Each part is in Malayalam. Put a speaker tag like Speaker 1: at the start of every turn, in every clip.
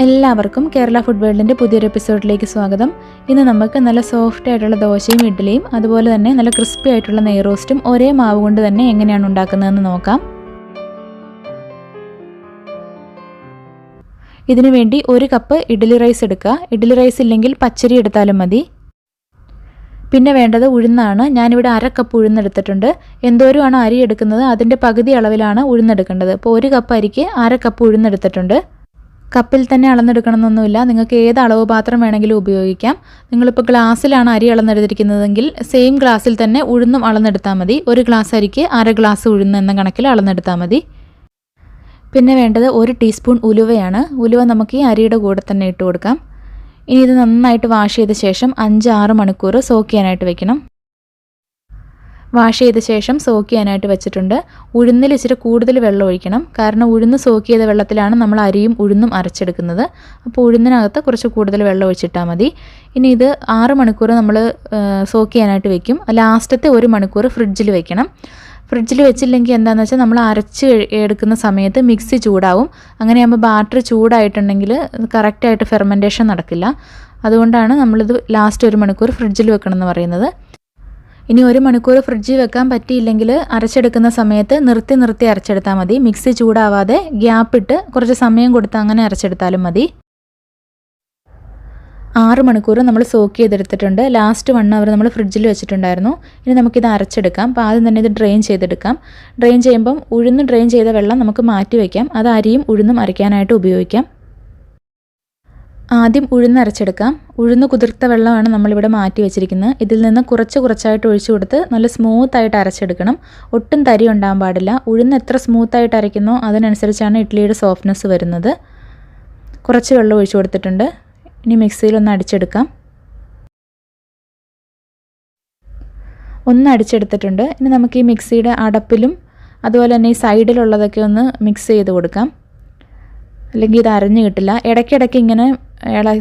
Speaker 1: എല്ലാവർക്കും കേരള ഫുഡ് വേൾഡിൻ്റെ പുതിയൊരു എപ്പിസോഡിലേക്ക് സ്വാഗതം. ഇന്ന് നമുക്ക് നല്ല സോഫ്റ്റ് ആയിട്ടുള്ള ദോശയും ഇഡ്ഡലിയും അതുപോലെ തന്നെ നല്ല ക്രിസ്പി ആയിട്ടുള്ള നെയ്റോസ്റ്റും ഒരേ മാവ് കൊണ്ട് തന്നെ എങ്ങനെയാണ് ഉണ്ടാക്കുന്നതെന്ന് നോക്കാം. ഇതിനു വേണ്ടി 1 കപ്പ് ഇഡ്ഡലി റൈസ് എടുക്കുക. ഇഡ്ഡലി റൈസ് ഇല്ലെങ്കിൽ പച്ചരി എടുത്താലും മതി. പിന്നെ വേണ്ടത് ഉഴുന്നാണ്. ഞാനിവിടെ 1/2 കപ്പ് ഉഴുന്നെടുത്തിട്ടുണ്ട്. എന്തോരമാണ് അരി എടുക്കുന്നത് അതിൻ്റെ പകുതി അളവിലാണ് ഉഴുന്നെടുക്കേണ്ടത്. അപ്പോൾ 1 കപ്പ് അരിക്ക് 1/2 കപ്പ് ഉഴുന്നെടുത്തിട്ടുണ്ട്. കപ്പിൽ തന്നെ അളന്നെടുക്കണമെന്നൊന്നുമില്ല, നിങ്ങൾക്ക് ഏത് അളവ് പാത്രം വേണമെങ്കിലും ഉപയോഗിക്കാം. നിങ്ങളിപ്പോൾ ഗ്ലാസ്സിലാണ് അരി അളന്നെടുത്തിരിക്കുന്നതെങ്കിൽ സെയിം ഗ്ലാസ്സിൽ തന്നെ ഉഴുന്നും അളന്നെടുത്താൽ മതി. 1 ഗ്ലാസ് അരിക്ക് 1/2 ഗ്ലാസ് ഉഴുന്ന് എന്ന കണക്കിൽ അളന്നെടുത്താൽ മതി. പിന്നെ വേണ്ടത് 1 ടീസ്പൂൺ ഉലുവയാണ്. ഉലുവ നമുക്ക് ഈ അരിയുടെ കൂടെ തന്നെ ഇട്ട് കൊടുക്കാം. ഇനി ഇത് നന്നായിട്ട് വാഷ് ചെയ്ത ശേഷം 5-6 മണിക്കൂർ സോക്ക് ചെയ്യാനായിട്ട് വെക്കണം. വാഷ് ചെയ്ത ശേഷം സോക്ക് ചെയ്യാനായിട്ട് വെച്ചിട്ടുണ്ട്. ഉഴുന്നിൽ ഇച്ചിരി കൂടുതൽ വെള്ളം ഒഴിക്കണം, കാരണം ഉഴുന്ന് സോക്ക് ചെയ്ത വെള്ളത്തിലാണ് നമ്മൾ അരിയും ഉഴുന്നും അരച്ചെടുക്കുന്നത്. അപ്പോൾ ഉഴുന്നിനകത്ത് കുറച്ച് കൂടുതൽ വെള്ളം ഒഴിച്ചിട്ടാൽ മതി. ഇനി ഇത് 6 മണിക്കൂർ നമ്മൾ സോക്ക് ചെയ്യാനായിട്ട് വെക്കും. ലാസ്റ്റത്തെ 1 മണിക്കൂർ ഫ്രിഡ്ജിൽ വെക്കണം. ഫ്രിഡ്ജിൽ വെച്ചില്ലെങ്കിൽ എന്താണെന്ന് വെച്ചാൽ നമ്മൾ അരച്ച് എടുക്കുന്ന സമയത്ത് മിക്സി ചൂടാവും. അങ്ങനെയാകുമ്പോൾ ബാറ്റർ ചൂടായിട്ടുണ്ടെങ്കിൽ കറക്റ്റായിട്ട് ഫെർമെൻറ്റേഷൻ നടക്കില്ല. അതുകൊണ്ടാണ് നമ്മളിത് ലാസ്റ്റ് 1 മണിക്കൂർ ഫ്രിഡ്ജിൽ വെക്കണം എന്ന് പറയുന്നത്. ഇനി 1 മണിക്കൂർ ഫ്രിഡ്ജിൽ വെക്കാൻ പറ്റിയില്ലെങ്കിൽ അരച്ചെടുക്കുന്ന സമയത്ത് നിർത്തി അരച്ചെടുത്താൽ മതി. മിക്സി ചൂടാവാതെ ഗ്യാപ്പിട്ട് കുറച്ച് സമയം കൊടുത്ത് അങ്ങനെ അരച്ചെടുത്താലും മതി. 6 മണിക്കൂർ നമ്മൾ സോക്ക് ചെയ്തെടുത്തിട്ടുണ്ട്. ലാസ്റ്റ് 1 അവർ നമ്മൾ ഫ്രിഡ്ജിൽ വെച്ചിട്ടുണ്ടായിരുന്നു. ഇനി നമുക്കിത് അരച്ചെടുക്കാം. അപ്പോൾ ആദ്യം തന്നെ ഇത് ഡ്രെയിൻ ചെയ്തെടുക്കാം. ഡ്രെയിൻ ചെയ്യുമ്പം ഉഴുന്ന് ഡ്രെയിൻ ചെയ്ത വെള്ളം നമുക്ക് മാറ്റി വയ്ക്കാം. അത് അരിയും ഉഴുന്നും അരയ്ക്കാനായിട്ട് ഉപയോഗിക്കാം. ആദ്യം ഉഴുന്ന് അരച്ചെടുക്കാം. ഉഴുന്ന് കുതിർത്ത വെള്ളമാണ് നമ്മളിവിടെ മാറ്റി വെച്ചിരിക്കുന്നത്. ഇതിൽ നിന്ന് കുറച്ചായിട്ട് ഒഴിച്ചു കൊടുത്ത് നല്ല സ്മൂത്തായിട്ട് അരച്ചെടുക്കണം. ഒട്ടും തരി ഉണ്ടാകാൻ പാടില്ല. ഉഴുന്ന് എത്ര സ്മൂത്തായിട്ട് അരയ്ക്കുന്നോ അതിനനുസരിച്ചാണ് ഇഡ്ഡലിയുടെ സോഫ്റ്റ്നെസ് വരുന്നത്. കുറച്ച് വെള്ളം ഒഴിച്ചു കൊടുത്തിട്ടുണ്ട്. ഇനി മിക്സിയിലൊന്ന് അടിച്ചെടുക്കാം. ഒന്ന് അടിച്ചെടുത്തിട്ടുണ്ട്. ഇനി നമുക്ക് ഈ മിക്സിയുടെ അടപ്പിലും അതുപോലെ തന്നെ ഈ സൈഡിലുള്ളതൊക്കെ ഒന്ന് മിക്സ് ചെയ്ത് കൊടുക്കാം, അല്ലെങ്കിൽ ഇത് അരഞ്ഞു കിട്ടില്ല. ഇടയ്ക്കിടയ്ക്ക് ഇങ്ങനെ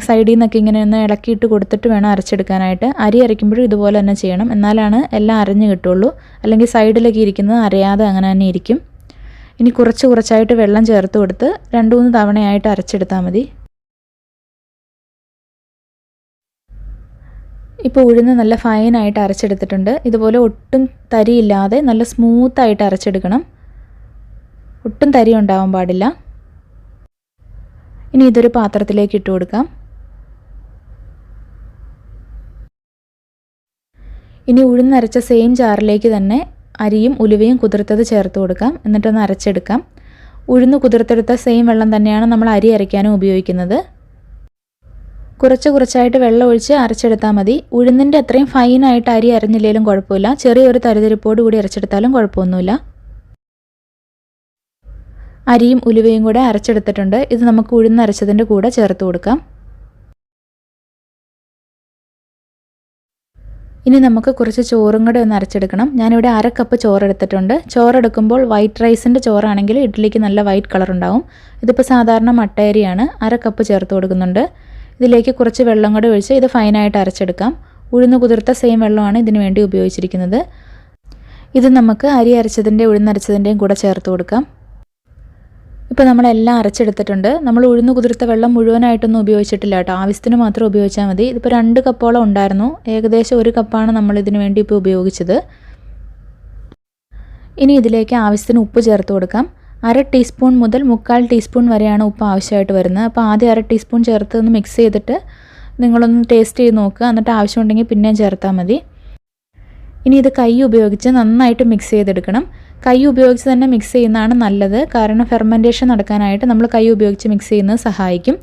Speaker 1: സൈഡിൽ നിന്നൊക്കെ ഇങ്ങനെ ഒന്ന് ഇളക്കിയിട്ട് കൊടുത്തിട്ട് വേണം അരച്ചെടുക്കാനായിട്ട്. അരി അരയ്ക്കുമ്പോഴും ഇതുപോലെ തന്നെ ചെയ്യണം, എന്നാലാണ് എല്ലാം അരഞ്ഞു കിട്ടുള്ളൂ. അല്ലെങ്കിൽ സൈഡിലൊക്കെ ഇരിക്കുന്നത് അരയാതെ അങ്ങനെ തന്നെ ഇരിക്കും. ഇനി കുറച്ചായിട്ട് വെള്ളം ചേർത്ത് കൊടുത്ത് 2-3 തവണയായിട്ട് അരച്ചെടുത്താൽ മതി. ഇപ്പോൾ ഉഴുന്ന് നല്ല ഫൈനായിട്ട് അരച്ചെടുത്തിട്ടുണ്ട്. ഇതുപോലെ ഒട്ടും തരിയില്ലാതെ നല്ല സ്മൂത്തായിട്ട് അരച്ചെടുക്കണം. ഒട്ടും തരി ഉണ്ടാവാൻ പാടില്ല. ഇനി ഇതൊരു പാത്രത്തിലേക്ക് ഇട്ട് കൊടുക്കാം. ഇനി ഉഴുന്നരച്ച സെയിം ജാറിലേക്ക് തന്നെ അരിയും ഉലുവയും കുതിർത്തത് ചേർത്ത് കൊടുക്കാം. എന്നിട്ടൊന്ന് അരച്ചെടുക്കാം. ഉഴുന്ന് കുതിർത്തെടുത്ത സെയിം വെള്ളം തന്നെയാണ് നമ്മൾ അരി അരയ്ക്കാനും ഉപയോഗിക്കുന്നത്. കുറച്ചായിട്ട് വെള്ളം ഒഴിച്ച് അരച്ചെടുത്താൽ മതി. ഉഴുന്നിൻ്റെ അത്രയും ഫൈനായിട്ട് അരി അരഞ്ഞില്ലെങ്കിലും കുഴപ്പമില്ല. ചെറിയൊരു തരിതരിപ്പോട് കൂടി അരച്ചെടുത്താലും കുഴപ്പമൊന്നുമില്ല. അരിയും ഉലുവയും കൂടെ അരച്ചെടുത്തിട്ടുണ്ട്. ഇത് നമുക്ക് ഉഴുന്നരച്ചതിൻ്റെ കൂടെ ചേർത്ത് കൊടുക്കാം. ഇനി നമുക്ക് കുറച്ച് ചോറും കൂടെ ഒന്ന് അരച്ചെടുക്കണം. ഞാനിവിടെ 1/2 കപ്പ് ചോറെടുത്തിട്ടുണ്ട്. ചോറെടുക്കുമ്പോൾ വൈറ്റ് റൈസിൻ്റെ ചോറാണെങ്കിൽ ഇഡ്ഡലിക്ക് നല്ല വൈറ്റ് കളർ ഉണ്ടാവും. ഇതിപ്പോൾ സാധാരണ മട്ടയരിയാണ്. 1/2 കപ്പ് ചേർത്ത് കൊടുക്കുന്നുണ്ട്. ഇതിലേക്ക് കുറച്ച് വെള്ളം കൂടെ ഒഴിച്ച് ഇത് ഫൈനായിട്ട് അരച്ചെടുക്കാം. ഉഴുന്ന് കുതിർത്ത സെയിം വെള്ളമാണ് ഇതിനു വേണ്ടി ഉപയോഗിച്ചിരിക്കുന്നത്. ഇത് നമുക്ക് അരി അരച്ചതിൻ്റെ ഉഴുന്നരച്ചതിൻ്റെയും കൂടെ ചേർത്ത് കൊടുക്കാം. ഇപ്പോൾ നമ്മളെല്ലാം അരച്ചെടുത്തിട്ടുണ്ട്. നമ്മൾ ഉഴുന്ന് കുതിർത്ത വെള്ളം മുഴുവനായിട്ടൊന്നും ഉപയോഗിച്ചിട്ടില്ല കേട്ടോ, ആവശ്യത്തിന് മാത്രം ഉപയോഗിച്ചാൽ മതി. ഇതിപ്പോൾ 2 കപ്പോളം ഉണ്ടായിരുന്നു. ഏകദേശം 1 കപ്പാണ് നമ്മൾ ഇതിനു വേണ്ടി ഇപ്പോൾ ഉപയോഗിച്ചത്. ഇനി ഇതിലേക്ക് ആവശ്യത്തിന് ഉപ്പ് ചേർത്ത് കൊടുക്കാം. 1/2 ടീസ്പൂൺ മുതൽ 1/4 ടീസ്പൂൺ വരെയാണ് ഉപ്പ് ആവശ്യമായിട്ട് വരുന്നത്. അപ്പോൾ ആദ്യം 1/2 ടീസ്പൂൺ ചേർത്ത് ഒന്ന് മിക്സ് ചെയ്തിട്ട് നിങ്ങളൊന്ന് ടേസ്റ്റ് ചെയ്ത് നോക്കുക. എന്നിട്ട് ആവശ്യമുണ്ടെങ്കിൽ പിന്നെയും ചേർത്താൽ മതി. ഇനി ഇത് കൈ ഉപയോഗിച്ച് നന്നായിട്ട് മിക്സ് ചെയ്തെടുക്കണം. കൈ ഉപയോഗിച്ച് തന്നെ മിക്സ് ചെയ്യുന്നതാണ് നല്ലത്, കാരണം ഫെർമെൻറ്റേഷൻ നടക്കാനായിട്ട് നമ്മൾ കൈ ഉപയോഗിച്ച് മിക്സ് ചെയ്യുന്നത് സഹായിക്കും.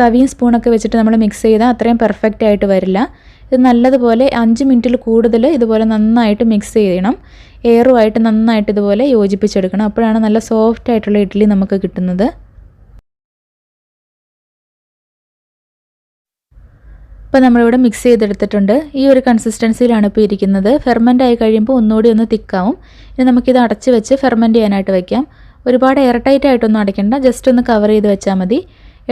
Speaker 1: തവിയും സ്പൂണൊക്കെ വെച്ചിട്ട് നമ്മൾ മിക്സ് ചെയ്താൽ അത്രയും പെർഫെക്റ്റ് ആയിട്ട് വരില്ല. ഇത് നല്ലതുപോലെ 5 മിനിറ്റിൽ കൂടുതൽ ഇതുപോലെ നന്നായിട്ട് മിക്സ് ചെയ്യണം. എയറുമായിട്ട് നന്നായിട്ട് ഇതുപോലെ യോജിപ്പിച്ചെടുക്കണം. അപ്പോഴാണ് നല്ല സോഫ്റ്റ് ആയിട്ടുള്ള ഇഡ്ഡലി നമുക്ക് കിട്ടുന്നത്. ഇപ്പോൾ നമ്മളിവിടെ മിക്സ് ചെയ്തെടുത്തിട്ടുണ്ട്. ഈ ഒരു കൺസിസ്റ്റൻസിയിലാണ് ഇപ്പോൾ ഇരിക്കുന്നത്. ഫെർമെൻ്റ് ആയി കഴിയുമ്പോൾ ഒന്നുകൂടി ഒന്ന് തിക്കാവും. ഇനി നമുക്കിത് അടച്ച് വെച്ച് ഫെർമെൻറ്റ് ചെയ്യാനായിട്ട് വയ്ക്കാം. ഒരുപാട് എയർ ടൈറ്റ് ആയിട്ടൊന്നും അടയ്ക്കേണ്ട, ജസ്റ്റ് ഒന്ന് കവർ ചെയ്ത് വെച്ചാൽ മതി.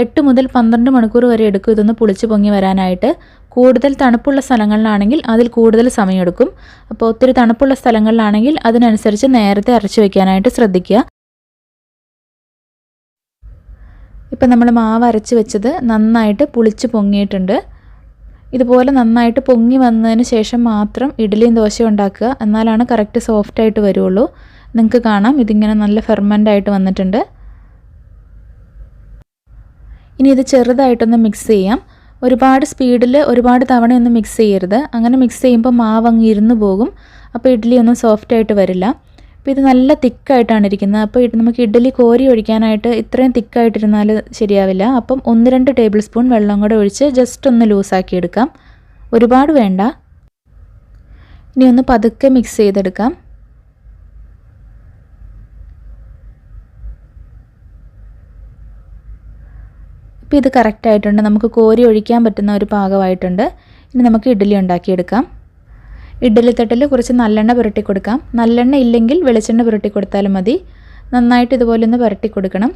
Speaker 1: 8 മുതൽ 12 മണിക്കൂർ വരെ എടുക്കും ഇതൊന്ന് പുളിച്ച് പൊങ്ങി വരാനായിട്ട്. കൂടുതൽ തണുപ്പുള്ള സ്ഥലങ്ങളിലാണെങ്കിൽ അതിൽ കൂടുതൽ സമയമെടുക്കും. അപ്പോൾ ഒത്തിരി തണുപ്പുള്ള സ്ഥലങ്ങളിലാണെങ്കിൽ അതിനനുസരിച്ച് നേരത്തെ അരച്ച് വയ്ക്കാനായിട്ട് ശ്രദ്ധിക്കുക. ഇപ്പം നമ്മൾ മാവ് അരച്ച് വെച്ചത് നന്നായിട്ട് പുളിച്ച് പൊങ്ങിയിട്ടുണ്ട്. ഇതുപോലെ നന്നായിട്ട് പൊങ്ങി വന്നതിന് ശേഷം മാത്രം ഇഡ്ഡലിയും ദോശയും ഉണ്ടാക്കുക. എന്നാലാണ് കറക്റ്റ് സോഫ്റ്റായിട്ട് വരുള്ളൂ. നിങ്ങൾക്ക് കാണാം ഇതിങ്ങനെ നല്ല ഫെർമെൻ്റായിട്ട് വന്നിട്ടുണ്ട്. ഇനി ഇത് ചെറുതായിട്ടൊന്ന് മിക്സ് ചെയ്യാം. ഒരുപാട് സ്പീഡിൽ ഒരുപാട് തവണയൊന്നും മിക്സ് ചെയ്യരുത്. അങ്ങനെ മിക്സ് ചെയ്യുമ്പോൾ മാവ് അങ്ങ് ഇരുന്ന് പോകും. അപ്പോൾ ഇഡ്ഡലി ഒന്നും സോഫ്റ്റായിട്ട് വരില്ല. അപ്പോൾ ഇത് നല്ല തിക്കായിട്ടാണ് ഇരിക്കുന്നത്. അപ്പോൾ നമുക്ക് ഇഡ്ഡലി കോരി ഒഴിക്കാനായിട്ട് ഇത്രയും തിക്കായിട്ടിരുന്നാൽ ശരിയാവില്ല. അപ്പം 1-2 ടേബിൾ സ്പൂൺ വെള്ളം കൂടെ ഒഴിച്ച് ജസ്റ്റ് ഒന്ന് ലൂസാക്കി എടുക്കാം. ഒരുപാട് വേണ്ട. ഇനി ഒന്ന് പതുക്കെ മിക്സ് ചെയ്തെടുക്കാം. ഇപ്പോൾ ഇത് കറക്റ്റായിട്ടുണ്ട്. നമുക്ക് കോരി ഒഴിക്കാൻ പറ്റുന്ന ഒരു പാകമായിട്ടുണ്ട്. ഇനി നമുക്ക് ഇഡ്ഡലി ഉണ്ടാക്കിയെടുക്കാം. ഇഡ്ഡലി തട്ടിൽ കുറച്ച് നല്ലെണ്ണ പുരട്ടി കൊടുക്കാം. നല്ലെണ്ണ ഇല്ലെങ്കിൽ വെളിച്ചെണ്ണ പുരട്ടി കൊടുത്താലും മതി. നന്നായിട്ട് ഇതുപോലെ ഒന്ന് പുരട്ടി കൊടുക്കണം.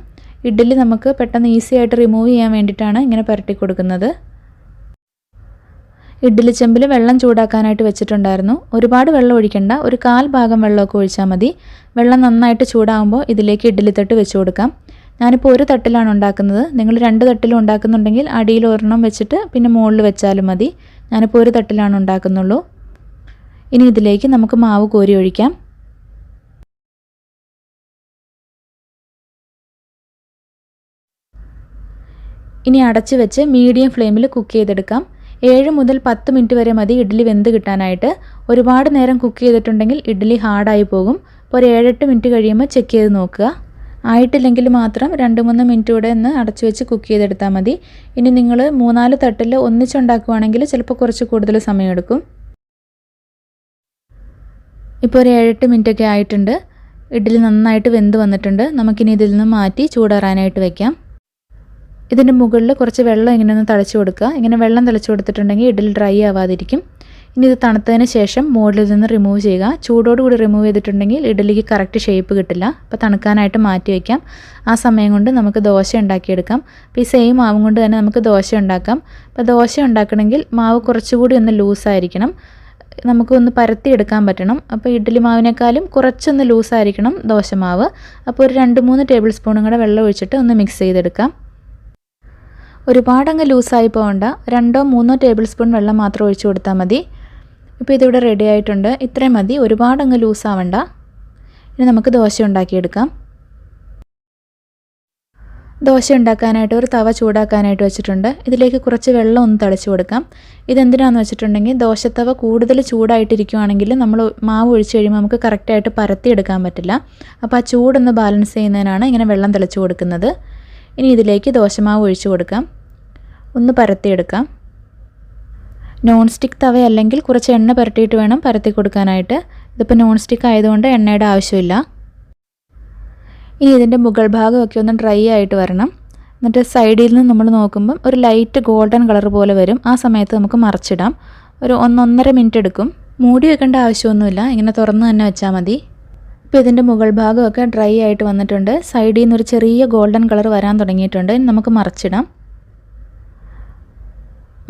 Speaker 1: ഇഡ്ഡലി നമുക്ക് പെട്ടെന്ന് ഈസി ആയിട്ട് റിമൂവ് ചെയ്യാൻ വേണ്ടിയിട്ടാണ് ഇങ്ങനെ പുരട്ടി കൊടുക്കുന്നത്. ഇഡ്ഡലി ചെമ്പിൽ വെള്ളം ചൂടാക്കാനായിട്ട് വെച്ചിട്ടുണ്ടായിരുന്നു. ഒരുപാട് വെള്ളം ഒഴിക്കണ്ട. ഒരു 1/4 ഭാഗം വെള്ളമൊക്കെ ഒഴിച്ചാൽ മതി. വെള്ളം നന്നായിട്ട് ചൂടാകുമ്പോൾ ഇതിലേക്ക് ഇഡ്ഡലി തട്ട് വെച്ച് കൊടുക്കാം. ഞാനിപ്പോൾ ഒരു തട്ടിലാണ് ഉണ്ടാക്കുന്നത്. നിങ്ങൾ 2 തട്ടിലും ഉണ്ടാക്കുന്നുണ്ടെങ്കിൽ അടിയിൽ ഒരെണ്ണം വെച്ചിട്ട് പിന്നെ മുകളിൽ വെച്ചാലും മതി. ഞാനിപ്പോൾ ഒരു തട്ടിലാണ് ഉണ്ടാക്കുന്നുള്ളൂ. ഇനി ഇതിലേക്ക് നമുക്ക് മാവ് കോരി ഒഴിക്കാം. ഇനി അടച്ച് വെച്ച് മീഡിയം ഫ്ലെയിമിൽ കുക്ക് ചെയ്തെടുക്കാം. 7 മുതൽ 10 മിനിറ്റ് വരെ മതി ഇഡ്ഡലി വെന്ത് കിട്ടാനായിട്ട്. ഒരുപാട് നേരം കുക്ക് ചെയ്തിട്ടുണ്ടെങ്കിൽ ഇഡ്ഡലി ഹാർഡായി പോകും. അപ്പോൾ ഒരു 7-8 മിനിറ്റ് കഴിയുമ്പോൾ ചെക്ക് ചെയ്ത് നോക്കുക. ആയിട്ടില്ലെങ്കിൽ മാത്രം 2-3 മിനിറ്റ് കൂടെ ഒന്ന് അടച്ചു വെച്ച് കുക്ക് ചെയ്തെടുത്താൽ മതി. ഇനി നിങ്ങൾ 3-4 തട്ടിൽ ഒന്നിച്ചുണ്ടാക്കുകയാണെങ്കിൽ ചിലപ്പോൾ കുറച്ച് കൂടുതൽ സമയമെടുക്കും. ഇപ്പോൾ ഒരു 7-8 മിനിറ്റൊക്കെ ആയിട്ടുണ്ട്. ഇഡ്ഡലി നന്നായിട്ട് വെന്ത് വന്നിട്ടുണ്ട്. നമുക്കിനി ഇതിൽ നിന്ന് മാറ്റി ചൂടാറാനായിട്ട് വയ്ക്കാം. ഇതിൻ്റെ മുകളിൽ കുറച്ച് വെള്ളം ഇങ്ങനെ ഒന്ന് തളിച്ച് കൊടുക്കുക. ഇങ്ങനെ വെള്ളം തളിച്ച് കൊടുത്തിട്ടുണ്ടെങ്കിൽ ഇഡ്ഡലി ഡ്രൈ ആവാതിരിക്കും. ഇനി ഇത് തണുത്തതിന് ശേഷം മുകളിൽ നിന്ന് റിമൂവ് ചെയ്യുക. ചൂടോടുകൂടി റിമൂവ് ചെയ്തിട്ടുണ്ടെങ്കിൽ ഇഡ്ഡലിക്ക് കറക്റ്റ് ഷേപ്പ് കിട്ടില്ല. അപ്പോൾ തണുക്കാനായിട്ട് മാറ്റി വയ്ക്കാം. ആ സമയം കൊണ്ട് നമുക്ക് ദോശ ഉണ്ടാക്കിയെടുക്കാം. അപ്പോൾ ഈ സെയിം മാവും കൊണ്ട് തന്നെ നമുക്ക് ദോശ ഉണ്ടാക്കാം. അപ്പോൾ ദോശ ഉണ്ടാക്കണമെങ്കിൽ മാവ് കുറച്ചുകൂടി ഒന്ന് ലൂസായിരിക്കണം. നമുക്കൊന്ന് പരത്തിയെടുക്കാൻ പറ്റണം. അപ്പോൾ ഇഡ്ഡലി മാവിനേക്കാളും കുറച്ചൊന്ന് ലൂസായിരിക്കണം ദോശമാവ്. അപ്പോൾ ഒരു 2-3 ടേബിൾ സ്പൂണും കൂടെ വെള്ളം ഒഴിച്ചിട്ട് ഒന്ന് മിക്സ് ചെയ്തെടുക്കാം. ഒരുപാടങ്ങ് ലൂസായി പോകണ്ട. 2-3 ടേബിൾ സ്പൂൺ വെള്ളം മാത്രം ഒഴിച്ചു കൊടുത്താൽ മതി. ഇപ്പോൾ ഇതിവിടെ റെഡി ആയിട്ടുണ്ട്. ഇത്രയും മതി. ഒരുപാടങ്ങ് ലൂസാവണ്ട. ഇനി നമുക്ക് ദോശ ഉണ്ടാക്കിയെടുക്കാം. ദോശ ഉണ്ടാക്കാനായിട്ട് ഒരു തവ ചൂടാക്കാനായിട്ട് വെച്ചിട്ടുണ്ട്. ഇതിലേക്ക് കുറച്ച് വെള്ളം ഒന്ന് തളിച്ച് കൊടുക്കാം. ഇതെന്തിനാണെന്ന് വെച്ചിട്ടുണ്ടെങ്കിൽ ദോശത്തവ കൂടുതൽ ചൂടായിട്ടിരിക്കുകയാണെങ്കിൽ നമ്മൾ മാവ് ഒഴിച്ച് കഴിയുമ്പോൾ നമുക്ക് കറക്റ്റായിട്ട് പരത്തിയെടുക്കാൻ പറ്റില്ല. അപ്പോൾ ആ ചൂടൊന്ന് ബാലൻസ് ചെയ്യുന്നതിനാണ് ഇങ്ങനെ വെള്ളം തളിച്ച് കൊടുക്കുന്നത്. ഇനി ഇതിലേക്ക് ദോശമാവ് ഒഴിച്ച് കൊടുക്കാം. ഒന്ന് പരത്തിയെടുക്കാം. നോൺ സ്റ്റിക്ക് തവ അല്ലെങ്കിൽ കുറച്ച് എണ്ണ പുരട്ടിയിട്ട് വേണം പരത്തി കൊടുക്കാനായിട്ട്. ഇതിപ്പോൾ നോൺ സ്റ്റിക്ക് ആയതുകൊണ്ട് എണ്ണയുടെ ആവശ്യമില്ല. ഇനി ഇതിൻ്റെ മുകൾ ഭാഗമൊക്കെ ഒന്ന് ഡ്രൈ ആയിട്ട് വരണം. എന്നിട്ട് സൈഡിൽ നിന്ന് നമ്മൾ നോക്കുമ്പം ഒരു ലൈറ്റ് ഗോൾഡൻ കളർ പോലെ വരും. ആ സമയത്ത് നമുക്ക് മറിച്ചിടാം. ഒരു 1-1.5 മിനിറ്റ് എടുക്കും. മൂടി വെക്കേണ്ട ആവശ്യമൊന്നുമില്ല. ഇങ്ങനെ തുറന്ന് തന്നെ വെച്ചാൽ മതി. ഇപ്പോൾ ഇതിൻ്റെ മുകൾ ഭാഗമൊക്കെ ഡ്രൈ ആയിട്ട് വന്നിട്ടുണ്ട്. സൈഡിൽ നിന്ന് ഒരു ചെറിയ ഗോൾഡൻ കളർ വരാൻ തുടങ്ങിയിട്ടുണ്ട്. ഇനി നമുക്ക് മറിച്ചിടാം.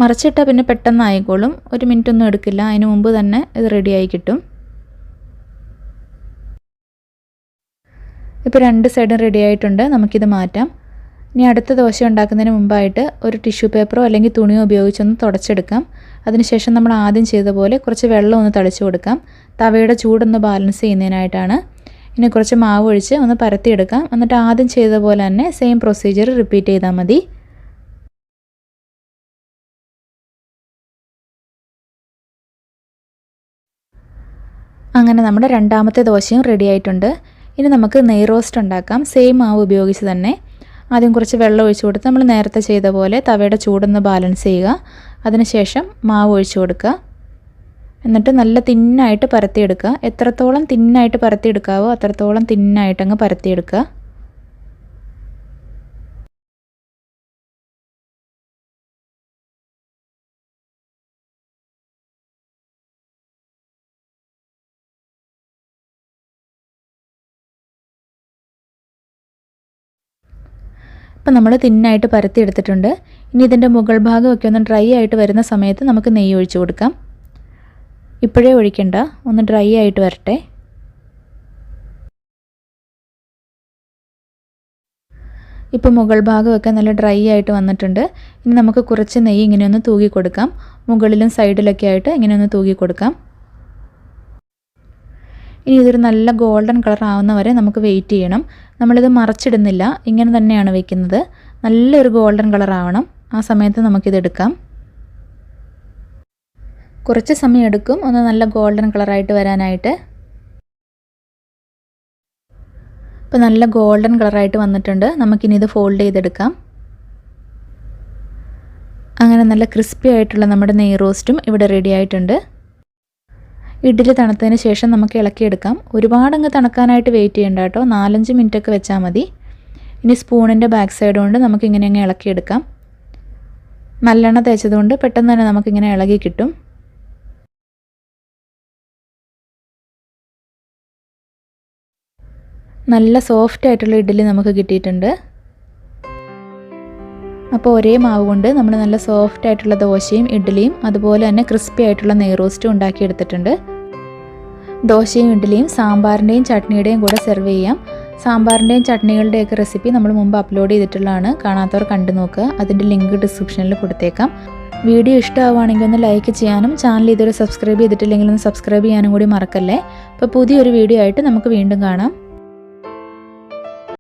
Speaker 1: മറിച്ചിട്ടാൽ പിന്നെ പെട്ടെന്ന് ആയിക്കോളും. 1 മിനിറ്റ് ഒന്നും എടുക്കില്ല. അതിന് മുമ്പ് തന്നെ ഇത് റെഡിയായി കിട്ടും. ഇപ്പോൾ 2 സൈഡും റെഡി ആയിട്ടുണ്ട്. നമുക്കിത് മാറ്റാം. ഇനി അടുത്ത ദോശ ഉണ്ടാക്കുന്നതിന് മുമ്പായിട്ട് ഒരു ടിഷ്യൂ പേപ്പറോ അല്ലെങ്കിൽ തുണിയോ ഉപയോഗിച്ചൊന്ന് തുടച്ചെടുക്കാം. അതിനുശേഷം നമ്മൾ ആദ്യം ചെയ്ത പോലെ കുറച്ച് വെള്ളം ഒന്ന് തളിച്ച് കൊടുക്കാം. തവയുടെ ചൂടൊന്ന് ബാലൻസ് ചെയ്യുന്നതിനായിട്ടാണ്. ഇനി കുറച്ച് മാവ് ഒഴിച്ച് ഒന്ന് പരത്തിയെടുക്കാം. എന്നിട്ട് ആദ്യം ചെയ്ത പോലെ തന്നെ സെയിം പ്രൊസീജിയർ റിപ്പീറ്റ് ചെയ്താൽ മതി. അങ്ങനെ നമ്മുടെ രണ്ടാമത്തെ ദോശയും റെഡി ആയിട്ടുണ്ട്. ഇനി നമുക്ക് നെയ്റോസ്റ്റ് ഉണ്ടാക്കാം. സെയിം മാവ് ഉപയോഗിച്ച് തന്നെ. ആദ്യം കുറച്ച് വെള്ളം ഒഴിച്ച് കൊടുത്ത് നമ്മൾ നേരത്തെ ചെയ്ത പോലെ തവയുടെ ചൂടൊന്ന് ബാലൻസ് ചെയ്യുക. അതിനുശേഷം മാവ് ഒഴിച്ച് കൊടുക്കുക. എന്നിട്ട് നല്ല തിന്നായിട്ട് പരത്തിയെടുക്കുക. എത്രത്തോളം തിന്നായിട്ട് പരത്തിയെടുക്കാവോ അത്രത്തോളം തിന്നായിട്ടങ്ങ് പരത്തിയെടുക്കുക. അപ്പോൾ നമ്മൾ തിന്നായിട്ട് പരത്തി എടുത്തിട്ടുണ്ട്. ഇനി ഇതിൻ്റെ മുകൾ ഭാഗമൊക്കെ ഒന്ന് ഡ്രൈ ആയിട്ട് വരുന്ന സമയത്ത് നമുക്ക് നെയ്യ് ഒഴിച്ച് കൊടുക്കാം. ഇപ്പോഴേ ഒഴിക്കണ്ട, ഒന്ന് ഡ്രൈ ആയിട്ട് വരട്ടെ. ഇപ്പോൾ മുകൾ ഭാഗമൊക്കെ നല്ല ഡ്രൈ ആയിട്ട് വന്നിട്ടുണ്ട്. ഇനി നമുക്ക് കുറച്ച് നെയ്യ് ഇങ്ങനെ ഒന്ന് തൂകി കൊടുക്കാം. മുകളിലും സൈഡിലൊക്കെ ആയിട്ട് ഇങ്ങനെ ഒന്ന് തൂകി കൊടുക്കാം. ഇനി ഇതൊരു നല്ല ഗോൾഡൻ കളർ ആവുന്ന വരെ നമുക്ക് വെയിറ്റ് ചെയ്യണം. നമ്മളിത് മറച്ചിടുന്നില്ല, ഇങ്ങനെ തന്നെയാണ് വെക്കുന്നത്. നല്ലൊരു ഗോൾഡൻ കളർ ആവണം. ആ സമയത്ത് നമുക്കിതെടുക്കാം. കുറച്ച് സമയം എടുക്കും ഒന്ന് നല്ല ഗോൾഡൻ കളറായിട്ട് വരാനായിട്ട്. ഇപ്പോൾ നല്ല ഗോൾഡൻ കളറായിട്ട് വന്നിട്ടുണ്ട്. നമുക്കിനി ഇത് ഫോൾഡ് ചെയ്തെടുക്കാം. അങ്ങനെ നല്ല ക്രിസ്പി ആയിട്ടുള്ള നമ്മുടെ നെയ് റോസ്റ്റും ഇവിടെ റെഡി ആയിട്ടുണ്ട്. ഇഡ്ഡലി തണുത്തതിന് ശേഷം നമുക്ക് ഇളക്കിയെടുക്കാം. ഒരുപാടങ്ങ് തണുക്കാനായിട്ട് വെയിറ്റ് ചെയ്യണ്ട കേട്ടോ, 4-5 മിനിറ്റൊക്കെ വെച്ചാൽ മതി. ഇനി സ്പൂണിൻ്റെ ബാക്ക് സൈഡ് കൊണ്ട് നമുക്കിങ്ങനെ അങ്ങ് ഇളക്കിയെടുക്കാം. നല്ലെണ്ണ തേച്ചതുകൊണ്ട് പെട്ടെന്ന് തന്നെ നമുക്കിങ്ങനെ ഇളകി കിട്ടും. നല്ല സോഫ്റ്റ് ആയിട്ടുള്ള ഇഡ്ഡലി നമുക്ക് കിട്ടിയിട്ടുണ്ട്. അപ്പോൾ ഒരേ മാവ് കൊണ്ട് നമ്മൾ നല്ല സോഫ്റ്റ് ആയിട്ടുള്ള ദോശയും ഇഡ്ഡലിയും അതുപോലെ തന്നെ ക്രിസ്പി ആയിട്ടുള്ള നെയ് റോസ്റ്റും ഉണ്ടാക്കിയെടുത്തിട്ടുണ്ട്. ദോശയും ഇഡ്ഡലിയും സാമ്പാറിൻ്റെയും ചട്നിയുടെയും കൂടെ സെർവ് ചെയ്യാം. സാമ്പാറിൻ്റെയും ചട്നികളുടെയൊക്കെ റെസിപ്പി നമ്മൾ മുമ്പ് അപ്ലോഡ് ചെയ്തിട്ടുള്ളതാണ്. കാണാത്തവർ കണ്ടു നോക്കുക. അതിൻ്റെ ലിങ്ക് ഡിസ്ക്രിപ്ഷനിൽ കൊടുത്തേക്കാം. വീഡിയോ ഇഷ്ടമാവുകയാണെങ്കിൽ ഒന്ന് ലൈക്ക് ചെയ്യാനും ചാനൽ ഇതുവരെ സബ്സ്ക്രൈബ് ചെയ്തിട്ടില്ലെങ്കിൽ ഒന്ന് സബ്സ്ക്രൈബ് ചെയ്യാനും കൂടി മറക്കല്ലേ. അപ്പോൾ പുതിയൊരു വീഡിയോ ആയിട്ട് നമുക്ക് വീണ്ടും കാണാം.